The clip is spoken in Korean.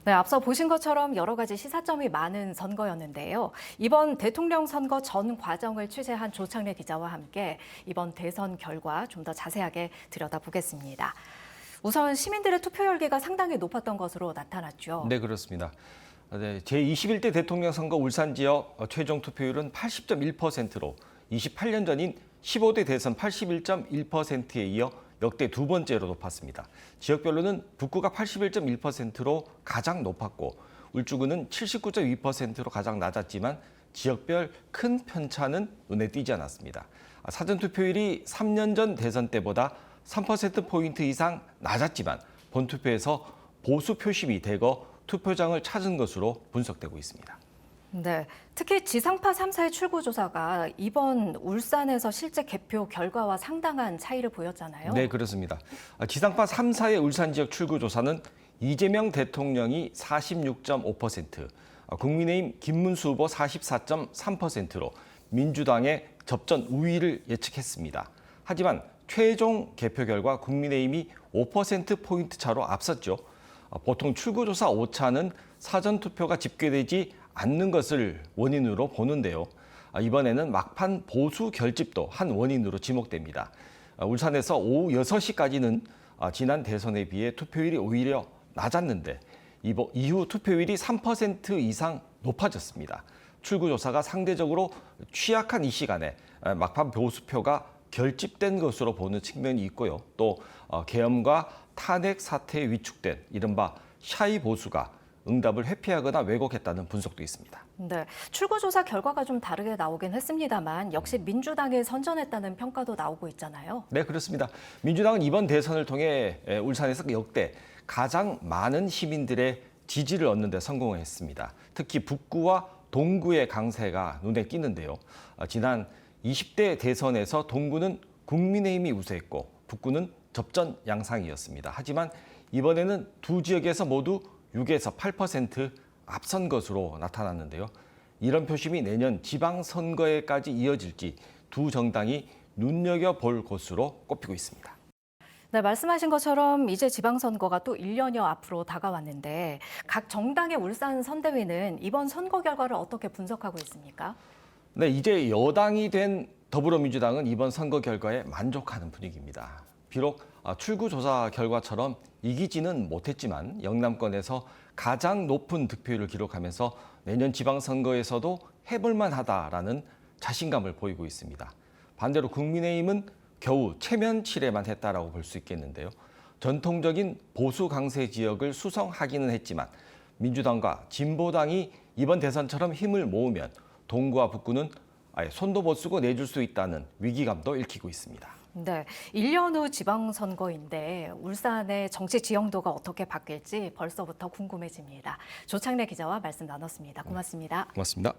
네, 앞서 보신 것처럼 여러 가지 시사점이 많은 선거였는데요. 이번 대통령 선거 전 과정을 취재한 조창래 기자와 함께 이번 대선 결과 좀 더 자세하게 들여다보겠습니다. 우선 시민들의 투표 열기가 상당히 높았던 것으로 나타났죠. 네, 그렇습니다. 네, 제21대 대통령 선거 울산 지역 최종 투표율은 80.1%로 28년 전인 15대 대선 81.1%에 이어 역대 두 번째로 높았습니다. 지역별로는 북구가 81.1%로 가장 높았고 울주군은 79.2%로 가장 낮았지만 지역별 큰 편차는 눈에 띄지 않았습니다. 사전투표율이 3년 전 대선 때보다 3%포인트 이상 낮았지만 본투표에서 보수 표심이 대거 투표장을 찾은 것으로 분석되고 있습니다. 네, 특히 지상파 3사의 출구조사가 이번 울산에서 실제 개표 결과와 상당한 차이를 보였잖아요. 네, 그렇습니다. 지상파 3사의 울산 지역 출구조사는 이재명 대통령이 46.5%, 국민의힘 김문수 후보 44.3%로 민주당의 접전 우위를 예측했습니다. 하지만 최종 개표 결과 국민의힘이 5%포인트 차로 앞섰죠. 보통 출구조사 오차는 사전투표가 집계되지 않는 것을 원인으로 보는데요. 이번에는 막판 보수 결집도 한 원인으로 지목됩니다. 울산에서 오후 6시까지는 지난 대선에 비해 투표율이 오히려 낮았는데 이후 투표율이 3% 이상 높아졌습니다. 출구조사가 상대적으로 취약한 이 시간에 막판 보수표가 결집된 것으로 보는 측면이 있고요. 또 계엄과 탄핵 사태에 위축된 이른바 샤이 보수가 응답을 회피하거나 왜곡했다는 분석도 있습니다. 네, 출구조사 결과가 좀 다르게 나오긴 했습니다만 역시 민주당이 선전했다는 평가도 나오고 있잖아요. 네, 그렇습니다. 민주당은 이번 대선을 통해 울산에서 역대 가장 많은 시민들의 지지를 얻는 데 성공했습니다. 특히 북구와 동구의 강세가 눈에 띄는데요. 지난 20대 대선에서 동구는 국민의힘이 우세했고 북구는 접전 양상이었습니다. 하지만 이번에는 두 지역에서 모두 6에서 8% 앞선 것으로 나타났는데요. 이런 표심이 내년 지방선거에까지 이어질지 두 정당이 눈여겨볼 것으로 꼽히고 있습니다. 네, 말씀하신 것처럼 이제 지방선거가 또 1년여 앞으로 다가왔는데 각 정당의 울산 선대위는 이번 선거 결과를 어떻게 분석하고 있습니까? 네, 이제 여당이 된 더불어민주당은 이번 선거 결과에 만족하는 분위기입니다. 비록 출구조사 결과처럼 이기지는 못했지만 영남권에서 가장 높은 득표율을 기록하면서 내년 지방선거에서도 해볼만 하다라는 자신감을 보이고 있습니다. 반대로 국민의힘은 겨우 체면치레만 했다라고 볼 수 있겠는데요. 전통적인 보수 강세 지역을 수성하기는 했지만 민주당과 진보당이 이번 대선처럼 힘을 모으면 동구와 북구는 아예 손도 못 쓰고 내줄 수 있다는 위기감도 읽히고 있습니다. 네, 1년 후 지방선거인데 울산의 정치 지형도가 어떻게 바뀔지 벌써부터 궁금해집니다. 조창래 기자와 말씀 나눴습니다. 고맙습니다. 고맙습니다.